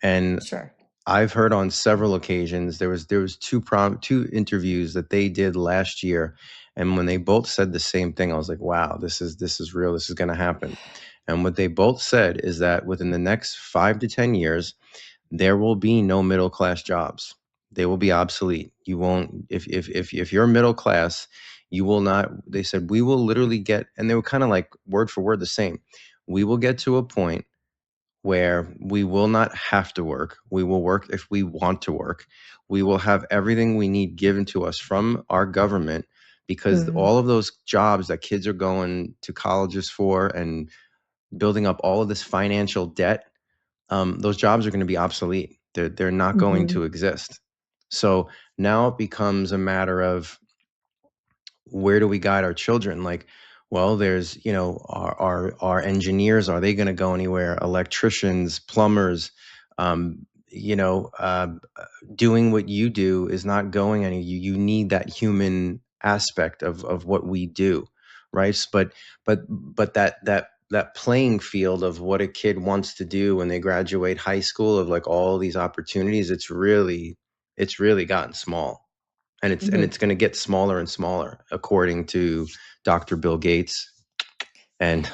And Sure. I've heard on several occasions, there was two interviews that they did last year, and when they both said the same thing, I was like, wow, this is real. This is going to happen. And what they both said is that within the next 5 to 10 years, there will be no middle class jobs. They will be obsolete. You won't, if you're middle class, you will not, they said, we will literally get, and they were kind of like word for word the same. We will get to a point where we will not have to work. We will work if we want to work. We will have everything we need given to us from our government, because Mm. all of those jobs that kids are going to colleges for and building up all of this financial debt, those jobs are going to be obsolete. They're not going Mhm. to exist. So now it becomes a matter of, where do we guide our children? Like, well, there's, our engineers, are they going to go anywhere? Electricians, plumbers, um, you know, uh, doing what you do is not going any. You need that human aspect of what we do, right? But that playing field of what a kid wants to do when they graduate high school, of like all these opportunities, it's really gotten small, and it's and Mhm. it's going to get smaller and smaller, according to Dr. Bill Gates and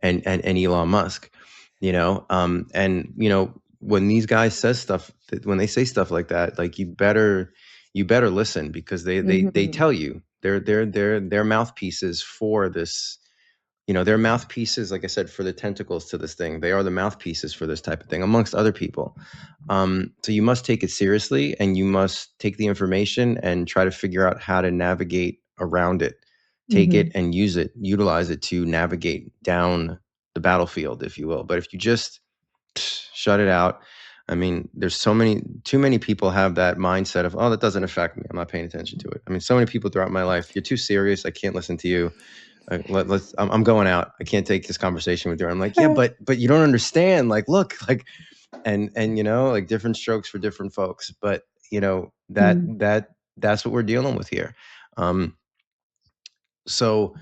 and Elon Musk. And when these guys when they say stuff like that, like, you better listen, because they Mhm. tell you, they're mouthpieces for this. They're mouthpieces, like I said, for the tentacles to this thing. They are the mouthpieces for this type of thing, amongst other people. So you must take it seriously, and you must take the information and try to figure out how to navigate around it. Take it Mhm. and utilize it to navigate down the battlefield, if you will. But if you just shut it out, I mean, there's too many people have that mindset of, oh, that doesn't affect me, I'm not paying attention to it. I mean, so many people throughout my life, you're too serious, I can't listen to you. I'm going out. I can't take this conversation with you. I'm like, yeah, but you don't understand. Like, look, like, and like, different strokes for different folks. But Mm. that's what we're dealing with here. Um, so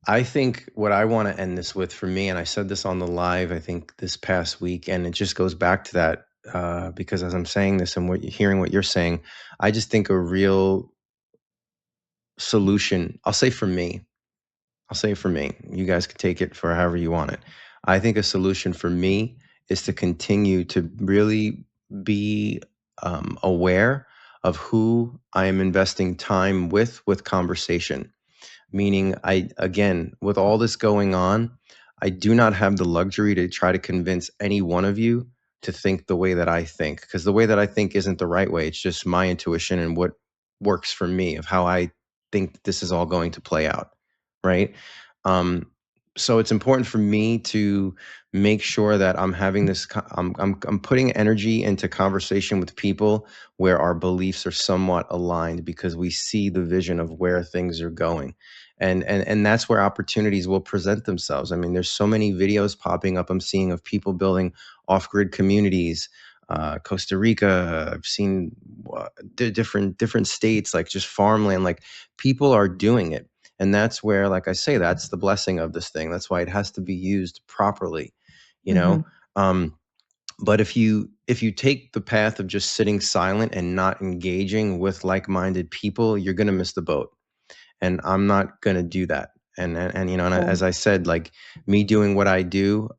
I think what I want to end this with, for me, and I said this on the live, I think this past week, and it just goes back to that, because as I'm saying this and hearing what you're saying, I just think a real solution. I'll say for me, you guys can take it for however you want it. I think a solution for me is to continue to really be aware of who I am investing time with conversation. Meaning, again, with all this going on, I do not have the luxury to try to convince any one of you to think the way that I think, because the way that I think isn't the right way. It's just my intuition and what works for me, of how I think this is all going to play out, right? Um, so it's important for me to make sure that I'm having this. I'm putting energy into conversation with people where our beliefs are somewhat aligned, because we see the vision of where things are going, and that's where opportunities will present themselves. I mean, there's so many videos popping up I'm seeing of people building off-grid communities. Costa Rica, I've seen different states, like just farmland, like people are doing it. And that's where, like I say, that's the blessing of this thing. That's why it has to be used properly, you know. Mhm. um, but if you take the path of just sitting silent and not engaging with like-minded people, you're going to miss the boat, and I'm not going to do that. And Yeah. as I said, like, me doing what I do,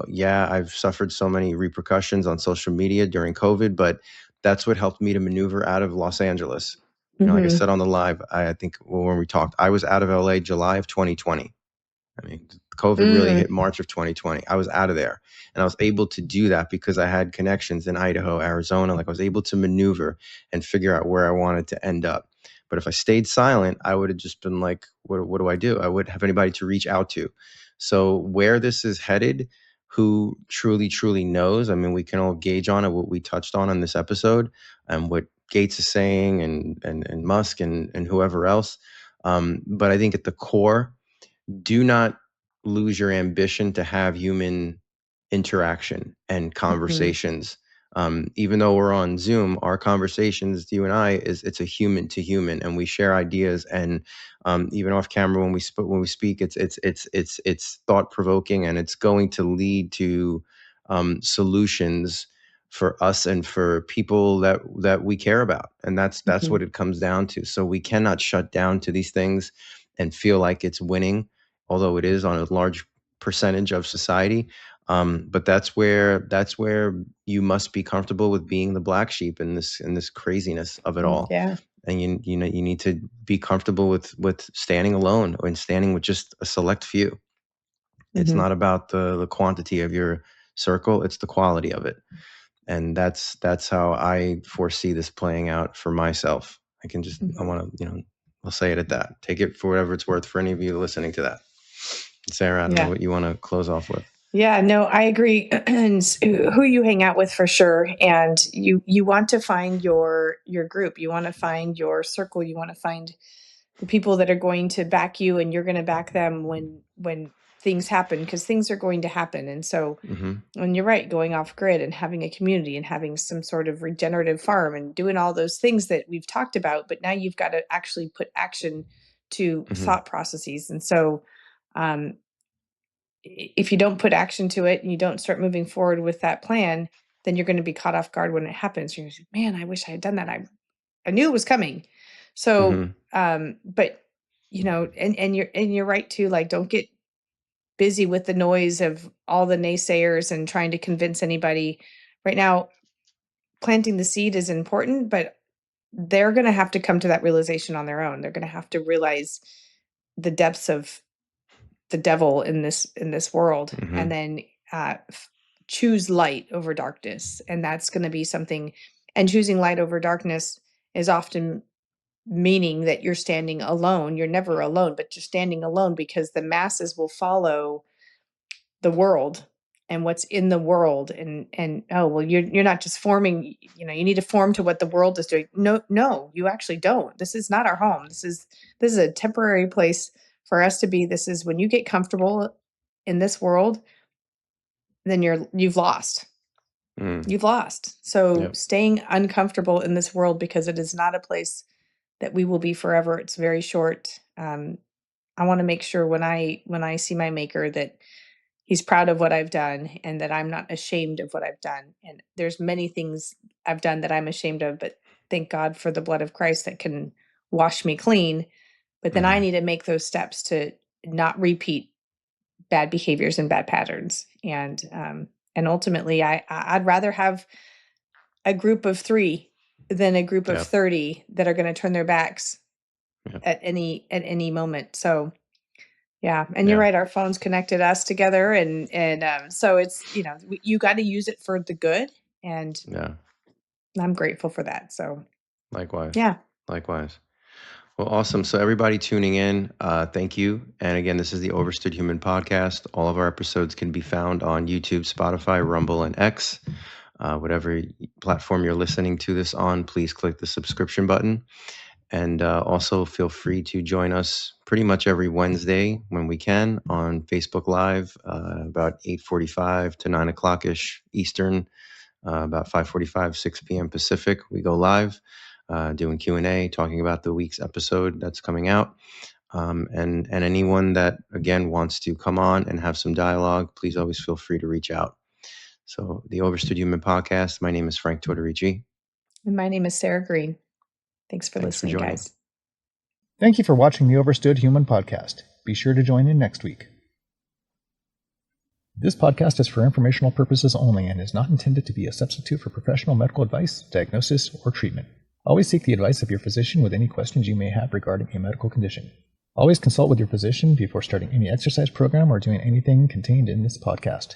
yeah, I've suffered so many repercussions on social media during COVID, but that's what helped me to maneuver out of Los Angeles. Like I Mhm. said on the live, I think when we talked, I was out of LA July of 2020. I mean, COVID really Mm. hit March of 2020. I was out of there, and I was able to do that because I had connections in Idaho, Arizona. Like, I was able to maneuver and figure out where I wanted to end up. But if I stayed silent, I would have just been like, what do I do? I wouldn't have anybody to reach out to. So where this is headed, who truly knows? I mean, we can all gauge on it, what we touched on in this episode, and what Gates is saying, and Musk, and whoever else. But I think at the core, do not lose your ambition to have human interaction and Mhm. conversations. Even though we're on Zoom, our conversations, you and I, it's a human to human, and we share ideas. And even off camera, when we speak, it's thought provoking, and it's going to lead to solutions for us and for people that we care about. And that's Mhm. what it comes down to. So we cannot shut down to these things and feel like it's winning, although it is on a large percentage of society. But that's where you must be comfortable with being the black sheep in this craziness of it all. Yeah. And you know, you need to be comfortable with standing alone and standing with just a select few. It's not about the quantity of your circle, it's the quality of it. And that's how I foresee this playing out for myself. I want to, I'll say it at that. Take it for whatever it's worth for any of you listening to that. Sarah, I don't know what you want to close off with. Yeah, no, I agree. And who you hang out with for sure. And you want to find your group. You want to find your circle. You want to find the people that are going to back you, and you're going to back them when things happen, because things are going to happen. And so, and you're right, going off grid and having a community and having some sort of regenerative farm and doing all those things that we've talked about, but now you've got to actually put action to thought processes. And so, if you don't put action to it and you don't start moving forward with that plan, then you're going to be caught off guard when it happens. You're going to say, man, I wish I had done that. I knew it was coming. So, but and you're right too. Like, don't get busy with the noise of all the naysayers and trying to convince anybody right now. Planting the seed is important, but they're going to have to come to that realization on their own. They're going to have to realize the depths of the devil in this world, and then choose light over darkness. And that's going to be something, and choosing light over darkness is often meaning that you're standing alone. You're never alone, but you're standing alone because the masses will follow the world and what's in the world. And oh, well, you're not just forming, you need to form to what the world is doing. No, you actually don't. This is not our home. This is a temporary place for us to be. This is when you get comfortable in this world, then you've lost. You've lost. So staying uncomfortable in this world, because it is not a place that we will be forever. It's very short. I want to make sure when I see my maker that he's proud of what I've done and that I'm not ashamed of what I've done. And there's many things I've done that I'm ashamed of, but thank God for the blood of Christ that can wash me clean. But then I need to make those steps to not repeat bad behaviors and bad patterns. And ultimately I'd rather have a group of 3 than a group of 30 that are going to turn their backs at any moment. So yeah. And you're right. Our phones connected us together. And so it's, you got to use it for the good. And I'm grateful for that. So likewise. Yeah. Likewise. Well, awesome. So everybody tuning in, thank you. And again, this is the Overstood Human Podcast. All of our episodes can be found on YouTube, Spotify, Rumble, and X. Whatever platform you're listening to this on, please click the subscription button. And also feel free to join us pretty much every Wednesday when we can on Facebook Live, about 8:45 to 9 o'clock-ish Eastern, about 5:45, 6 p.m. Pacific. We go live doing Q&A, talking about the week's episode that's coming out. And anyone that, again, wants to come on and have some dialogue, please always feel free to reach out. So the Overstood Human Podcast, my name is Frank Tortorici. And my name is Sarah Green. Thanks for listening, guys. Thank you for watching the Overstood Human Podcast. Be sure to join in next week. This podcast is for informational purposes only and is not intended to be a substitute for professional medical advice, diagnosis, or treatment. Always seek the advice of your physician with any questions you may have regarding a medical condition. Always consult with your physician before starting any exercise program or doing anything contained in this podcast.